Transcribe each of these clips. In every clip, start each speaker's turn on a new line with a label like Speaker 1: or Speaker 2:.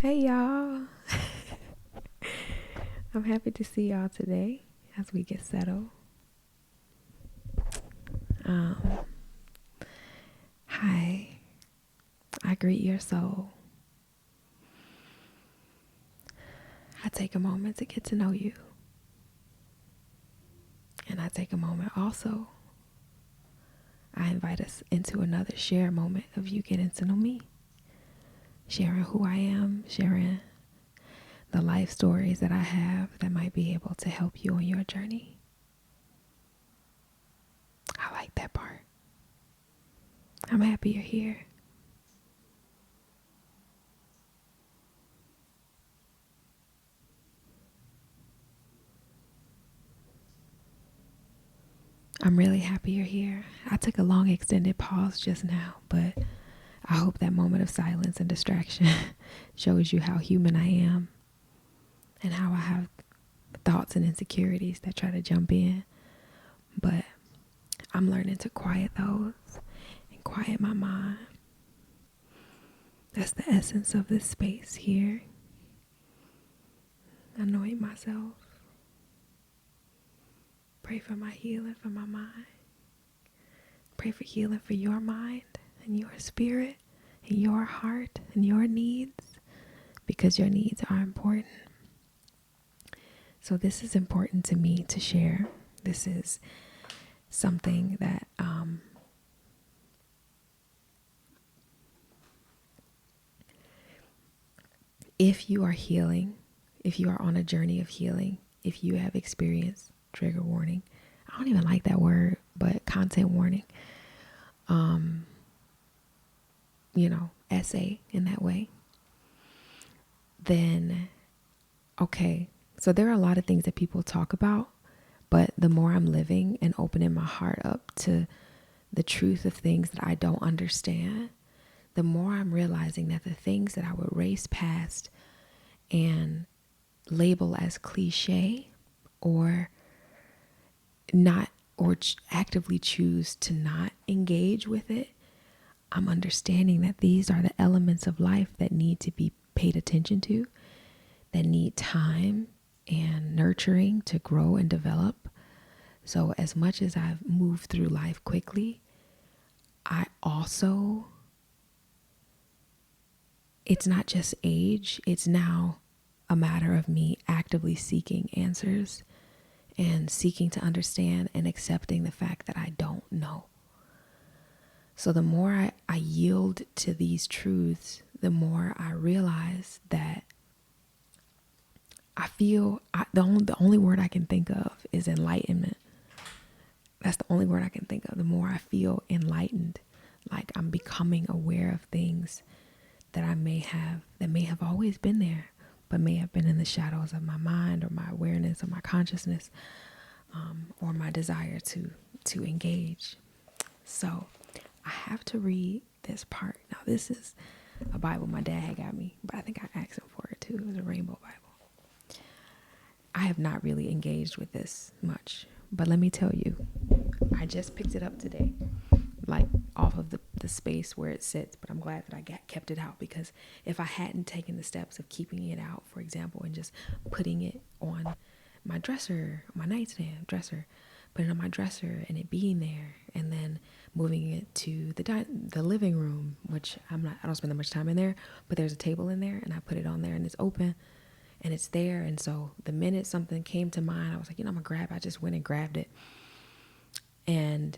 Speaker 1: Hey y'all. I'm happy to see y'all today as we get settled. Um, Hi, I greet your soul. I take a moment to get to know you. And I take a moment also. I invite us into another share moment of you getting to know me. Sharing who I am, sharing the life stories that I have that might be able to help you on your journey. I like that part. I'm happy you're here. I'm really happy you're here. I took a long extended pause just now, but I hope that moment of silence and distraction shows you how human I am and how I have thoughts and insecurities that try to jump in. But I'm learning to quiet those and quiet my mind. That's the essence of this space here. Anoint myself. Pray for my healing for my mind. Pray for healing for your mind and your spirit and your heart and your needs, because your needs are important. So this is important to me to share. This is something that if you are healing, if you are on a journey of healing, if you have experienced trigger warning, I don't even like that word, but content warning, essay in that way, then okay. So there are a lot of things that people talk about, but the more I'm living and opening my heart up to the truth of things that I don't understand, the more I'm realizing that the things that I would race past and label as cliche or not, or actively choose to not engage with it, I'm understanding that these are the elements of life that need to be paid attention to, that need time and nurturing to grow and develop. So as much as I've moved through life quickly, I also, it's not just age, it's now a matter of me actively seeking answers and seeking to understand and accepting the fact that I don't know. So the more I yield to these truths, the more I realize that I feel the only word I can think of is enlightenment. That's the only word I can think of. The more I feel enlightened, like I'm becoming aware of things that may have always been there, but may have been in the shadows of my mind or my awareness or my consciousness, or my desire to engage. So I have to read this part. Now this is a Bible my dad had got me, but I think I asked him for it too. It was a rainbow Bible. I have not really engaged with this much, but let me tell you, I just picked it up today, like off of the space where it sits, but I'm glad that I kept it out, because if I hadn't taken the steps of keeping it out, for example, and just putting it on my dresser, my nightstand dresser, putting it on my dresser and it being there, and then moving it to the living room, which I don't spend that much time in there, but there's a table in there and I put it on there and it's open and it's there. And so the minute something came to mind, I was like, I'm gonna grab it. I just went and grabbed it. And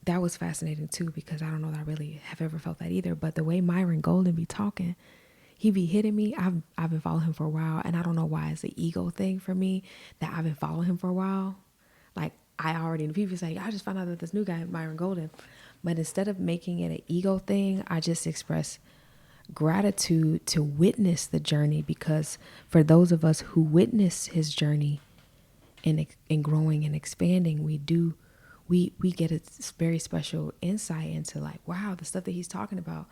Speaker 1: that was fascinating too, because I don't know that I really have ever felt that either. But the way Myron Golden be talking, he be hitting me. I've been following him for a while, and I don't know why it's an ego thing for me that I've been following him for a while. Like I already, and people say, I just found out that this new guy, Myron Golden. But instead of making it an ego thing, I just express gratitude to witness the journey, because for those of us who witness his journey in growing and expanding, we get a very special insight into, like, wow, the stuff that he's talking about,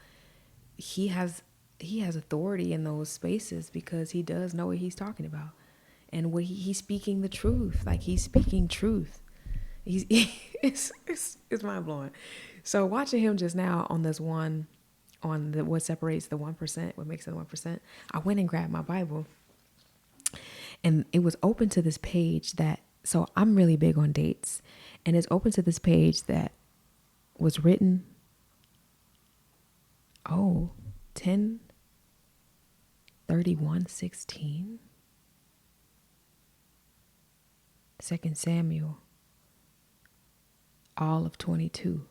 Speaker 1: he has authority in those spaces because he does know what he's talking about, and what he's speaking the truth. Like he's speaking truth. It's mind blowing. So watching him just now on this one on what separates the 1%, what makes it 1%, I went and grabbed my Bible, and it was open to this page so I'm really big on dates, and it's open to this page that was written, 10/31/16, 2 Samuel, all of 22.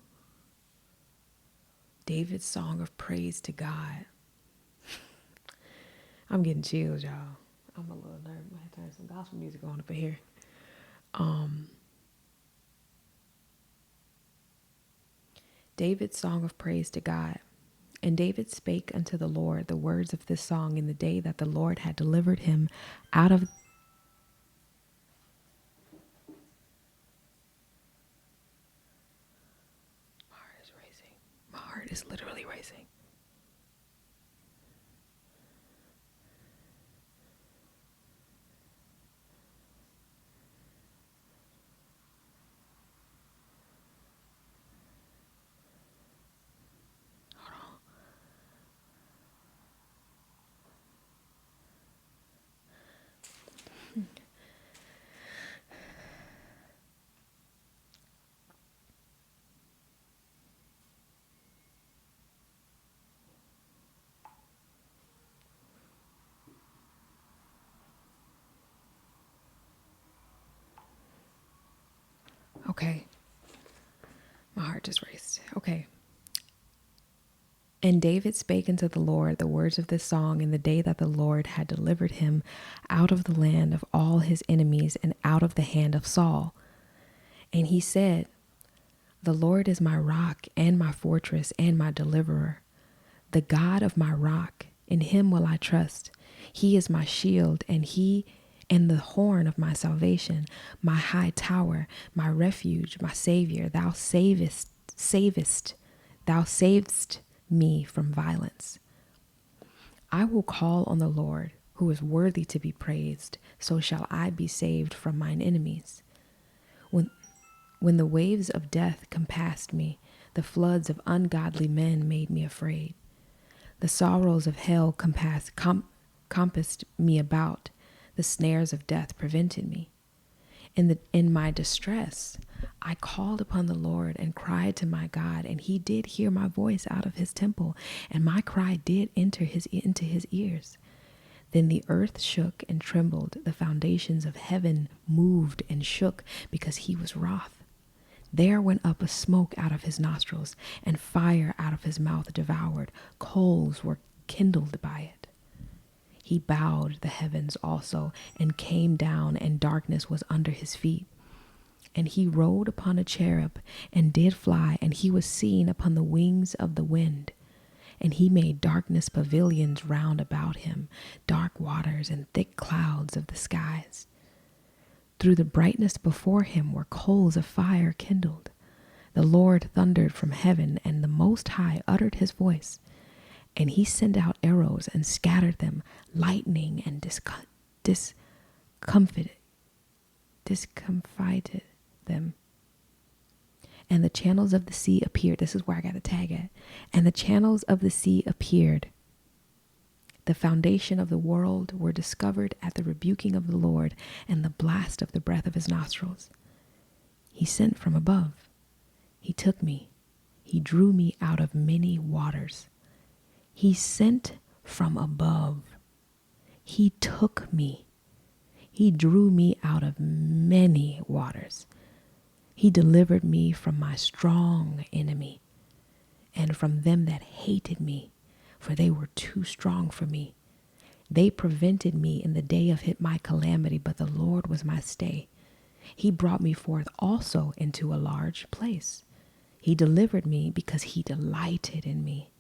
Speaker 1: David's song of praise to God. I'm getting chills, y'all. I'm a little nervous. I had to turn some gospel music on up in here. David's song of praise to God. And David spake unto the Lord the words of this song in the day that the Lord had delivered him out of. My heart is racing. My heart is literally racing. Okay. My heart just raced. Okay. And David spake unto the Lord the words of this song in the day that the Lord had delivered him out of the land of all his enemies and out of the hand of Saul. And he said, the Lord is my rock and my fortress and my deliverer, the God of my rock, in him will I trust. He is my shield, and the horn of my salvation, my high tower, my refuge, my Savior. Thou savest me from violence. I will call on the Lord, who is worthy to be praised. So shall I be saved from mine enemies. When the waves of death compassed me, the floods of ungodly men made me afraid. The sorrows of hell compassed me about. The snares of death prevented me. In my distress, I called upon the Lord and cried to my God, and he did hear my voice out of his temple, and my cry did enter into his ears. Then the earth shook and trembled. The foundations of heaven moved and shook because he was wroth. There went up a smoke out of his nostrils, and fire out of his mouth devoured. Coals were kindled by it. He bowed the heavens also, and came down, and darkness was under his feet. And he rode upon a cherub, and did fly, and he was seen upon the wings of the wind. And he made darkness pavilions round about him, dark waters and thick clouds of the skies. Through the brightness before him were coals of fire kindled. The Lord thundered from heaven, and the Most High uttered his voice. And he sent out arrows and scattered them, lightning and discomfited them. And the channels of the sea appeared. This is where I got the tag at. And the channels of the sea appeared. The foundation of the world were discovered at the rebuking of the Lord and the blast of the breath of his nostrils. He sent from above. He took me. He drew me out of many waters. He sent from above. He took me. He drew me out of many waters. He delivered me from my strong enemy and from them that hated me, for they were too strong for me. They prevented me in the day of my calamity, but the Lord was my stay. He brought me forth also into a large place. He delivered me because he delighted in me.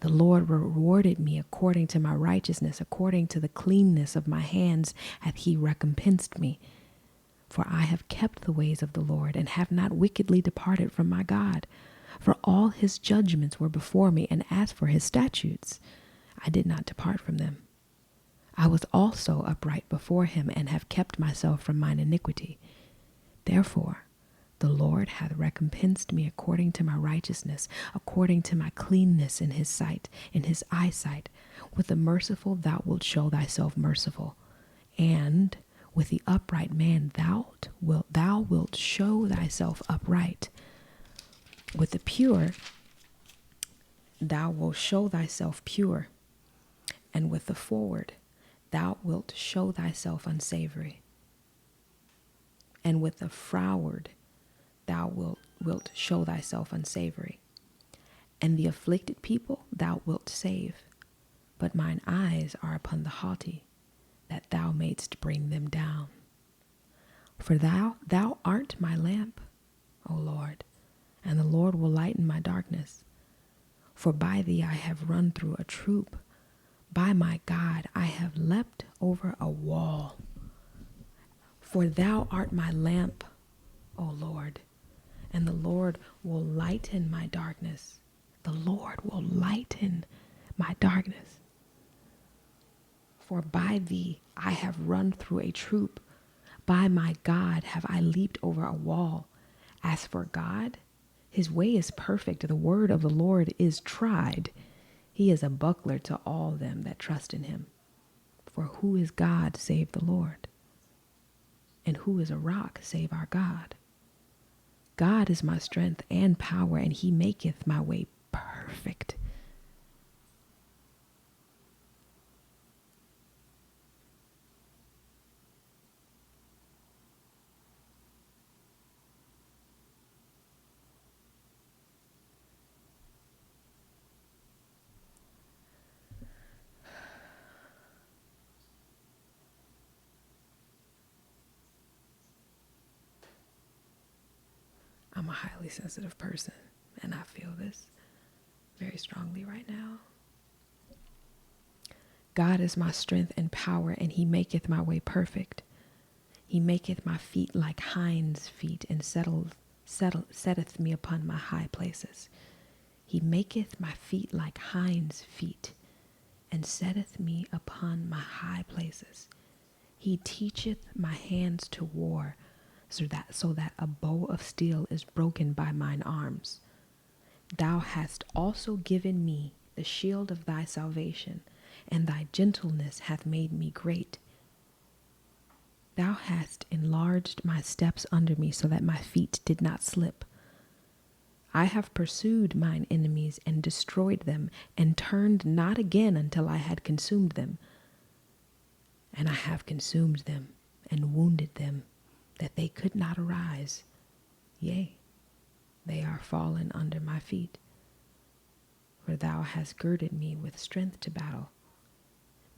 Speaker 1: The Lord rewarded me according to my righteousness, according to the cleanness of my hands hath he recompensed me. For I have kept the ways of the Lord, and have not wickedly departed from my God. For all his judgments were before me, and as for his statutes, I did not depart from them. I was also upright before him, and have kept myself from mine iniquity. Therefore, The Lord hath recompensed me according to my righteousness, according to my cleanness in his sight, in his eyesight. With the merciful thou wilt show thyself merciful, and with the upright man thou wilt show thyself upright. With the pure thou wilt show thyself pure, and with the forward thou wilt show thyself unsavory, and with the froward thou wilt show thyself unsavory, and the afflicted people thou wilt save. But mine eyes are upon the haughty, that thou mayst bring them down. For thou art my lamp, O Lord, and the Lord will lighten my darkness. For by thee I have run through a troop. By my God, I have leapt over a wall. For thou art my lamp, O Lord, and the Lord will lighten my darkness. The Lord will lighten my darkness. For by thee I have run through a troop. By my God have I leaped over a wall. As for God, his way is perfect. The word of the Lord is tried. He is a buckler to all them that trust in him. For who is God save the Lord? And who is a rock save our God? God is my strength and power, and he maketh my way perfect. I'm a highly sensitive person, and I feel this very strongly right now. God is my strength and power, and he maketh my way perfect. He maketh my feet like hinds' feet, and setteth me upon my high places. He maketh my feet like hinds' feet, and setteth me upon my high places. He teacheth my hands to war, so that a bow of steel is broken by mine arms. Thou hast also given me the shield of thy salvation, and thy gentleness hath made me great. Thou hast enlarged my steps under me, so that my feet did not slip. I have pursued mine enemies and destroyed them, and turned not again until I had consumed them. And I have consumed them and wounded them, that they could not arise. Yea, they are fallen under my feet. For thou hast girded me with strength to battle.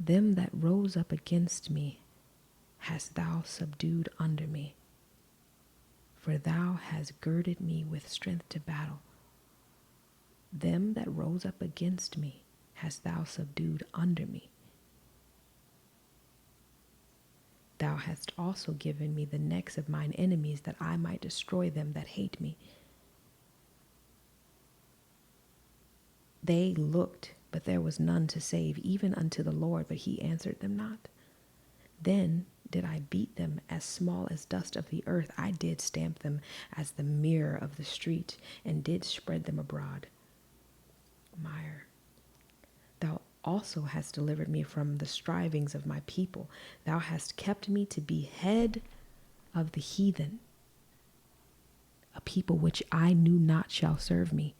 Speaker 1: Them that rose up against me hast thou subdued under me. For thou hast girded me with strength to battle. Them that rose up against me hast thou subdued under me. Thou hast also given me the necks of mine enemies, that I might destroy them that hate me. They looked, but there was none to save, even unto the Lord, but he answered them not. Then did I beat them as small as dust of the earth. I did stamp them as the mirror of the street, and did spread them abroad. Mire. Thou also hast delivered me from the strivings of my people. Thou hast kept me to be head of the heathen. A people which I knew not shall serve me.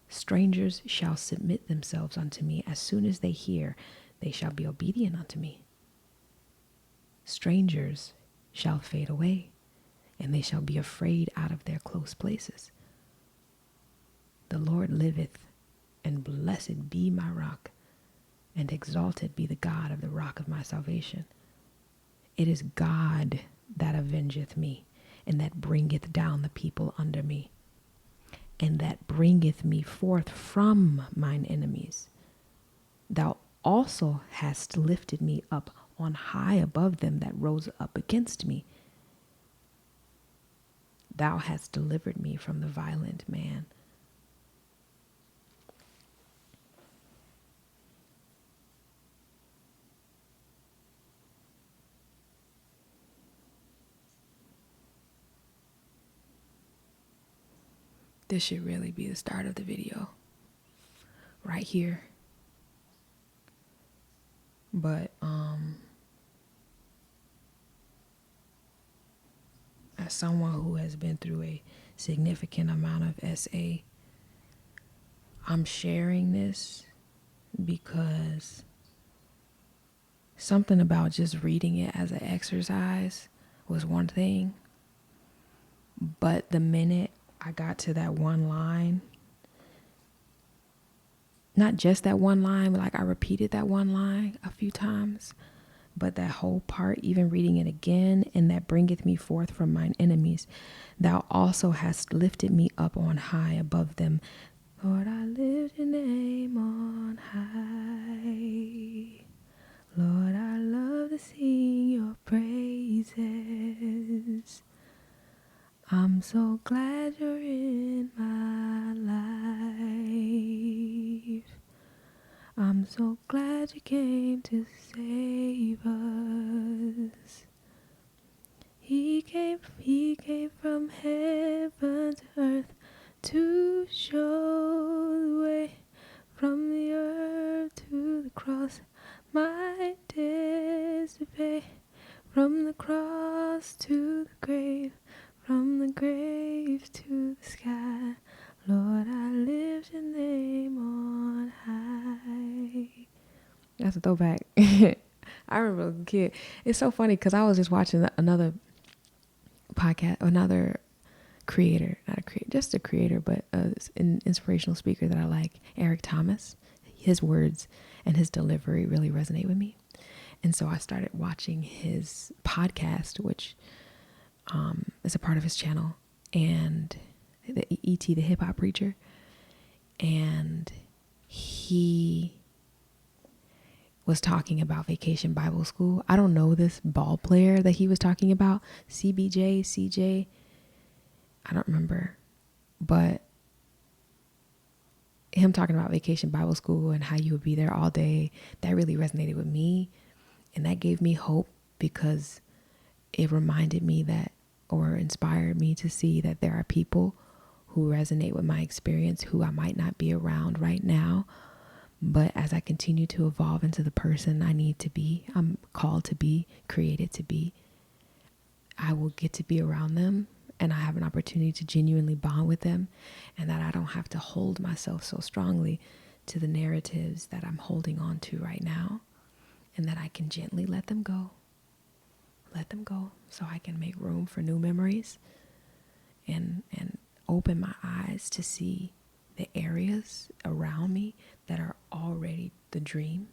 Speaker 1: Strangers shall submit themselves unto me. As soon as they hear, they shall be obedient unto me. Strangers shall fade away, and they shall be afraid out of their close places. The Lord liveth, and blessed be my rock, and exalted be the God of the rock of my salvation. It is God that avengeth me, and that bringeth down the people under me, and that bringeth me forth from mine enemies. Thou also hast lifted me up on high above them that rose up against me. Thou hast delivered me from the violent man. This should really be the start of the video right here. But as someone who has been through a significant amount of SA, I'm sharing this because something about just reading it as an exercise was one thing. But the minute I got to that one line, not just that one line, but like I repeated that one line a few times, but that whole part, even reading it again, and that bringeth me forth from mine enemies, thou also hast lifted me up on high above them. Lord, I lift your name on high. Lord, I love to sing your praises. I'm so glad you're in my life. I'm so glad you came to save us. He came from heaven to earth to show the way, from the earth to the cross, my debts to pay, from the cross to the grave, from the grave to the sky. Lord, I lift your name on high. That's a throwback. I remember as a kid. It's so funny because I was just watching another podcast, another creator, not a creator, just a creator, but an inspirational speaker that I like, Eric Thomas. His words and his delivery really resonate with me. And so I started watching his podcast, which is a part of his channel, and the E.T. the hip hop preacher. And he was talking about Vacation Bible School. I don't know this ball player that he was talking about, CJ. I don't remember, but him talking about Vacation Bible School and how you would be there all day, that really resonated with me. And that gave me hope because it reminded me that, or inspired me to see that there are people who resonate with my experience who I might not be around right now. But as I continue to evolve into the person I need to be, I'm called to be, created to be, I will get to be around them, and I have an opportunity to genuinely bond with them, and that I don't have to hold myself so strongly to the narratives that I'm holding on to right now, and that I can gently let them go so I can make room for new memories and open my eyes to see the areas around me that are already the dream,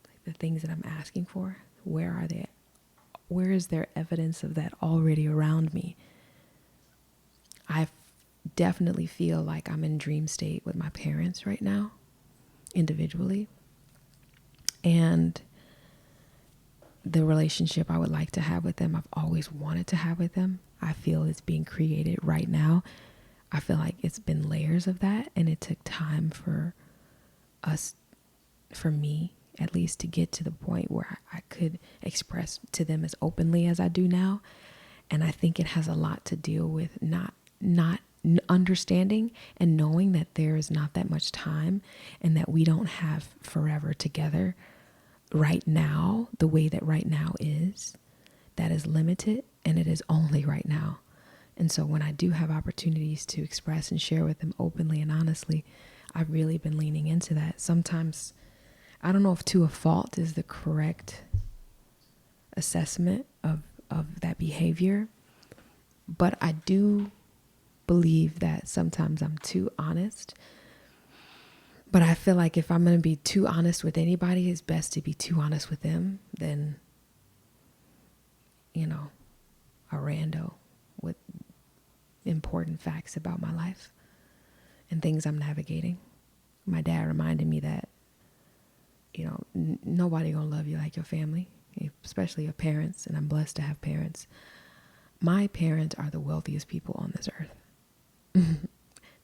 Speaker 1: like the things that I'm asking for. Where are they? Where is there evidence of that already around me? I definitely feel like I'm in dream state with my parents right now, individually. And the relationship I would like to have with them, I've always wanted to have with them, I feel it's being created right now. I feel like it's been layers of that, and it took time for us, for me at least, to get to the point where I could express to them as openly as I do now. And I think it has a lot to deal with not understanding and knowing that there is not that much time, and that we don't have forever together right now, the way that right now is. That is limited, and it is only right now. And so when I do have opportunities to express and share with them openly and honestly, I've really been leaning into that. Sometimes, I don't know if to a fault is the correct assessment of that behavior, but I do believe that sometimes I'm too honest. But I feel like if I'm going to be too honest with anybody, it's best to be too honest with them than, a rando with important facts about my life and things I'm navigating. My dad reminded me that, nobody gonna love you like your family, especially your parents, and I'm blessed to have parents. My parents are the wealthiest people on this earth.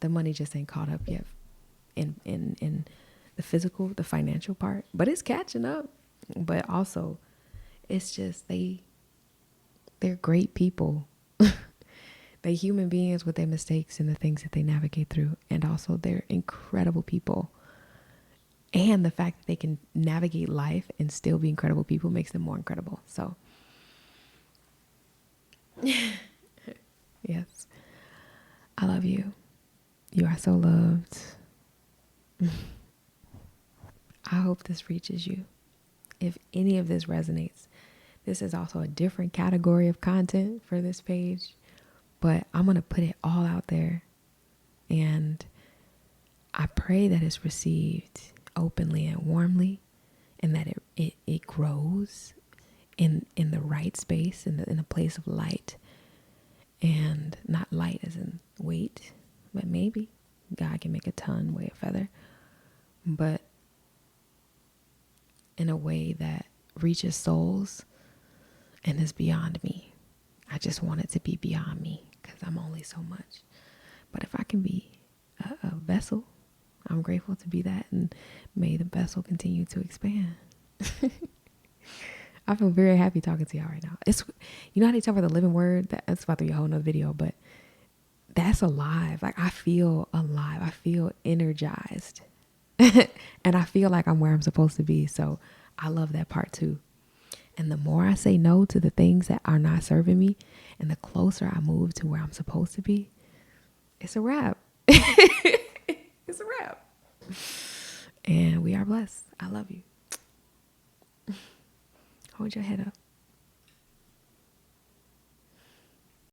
Speaker 1: The money just ain't caught up yet in the physical, the financial part, but it's catching up. But also, it's just they're great people. They're human beings with their mistakes and the things that they navigate through. And also they're incredible people. And the fact that they can navigate life and still be incredible people makes them more incredible. So, yes, I love you. You are so loved. I hope this reaches you. If any of this resonates, this is also a different category of content for this page, but I'm going to put it all out there. And I pray that it's received openly and warmly, and that it grows in the right space, in a place of light, and not light as in weight, but maybe God can make a ton weigh a feather, but in a way that reaches souls and is beyond me. I just want it to be beyond me because I'm only so much. But if I can be a vessel, I'm grateful to be that, and may the vessel continue to expand. I feel very happy talking to y'all right now. It's, you know how they talk about the living word? That's about to be a whole nother video, but that's alive. Like, I feel alive. I feel energized. And I feel like I'm where I'm supposed to be. So I love that part too. And the more I say no to the things that are not serving me, and the closer I move to where I'm supposed to be, it's a wrap. It's a wrap. And we are blessed. I love you. Hold your head up.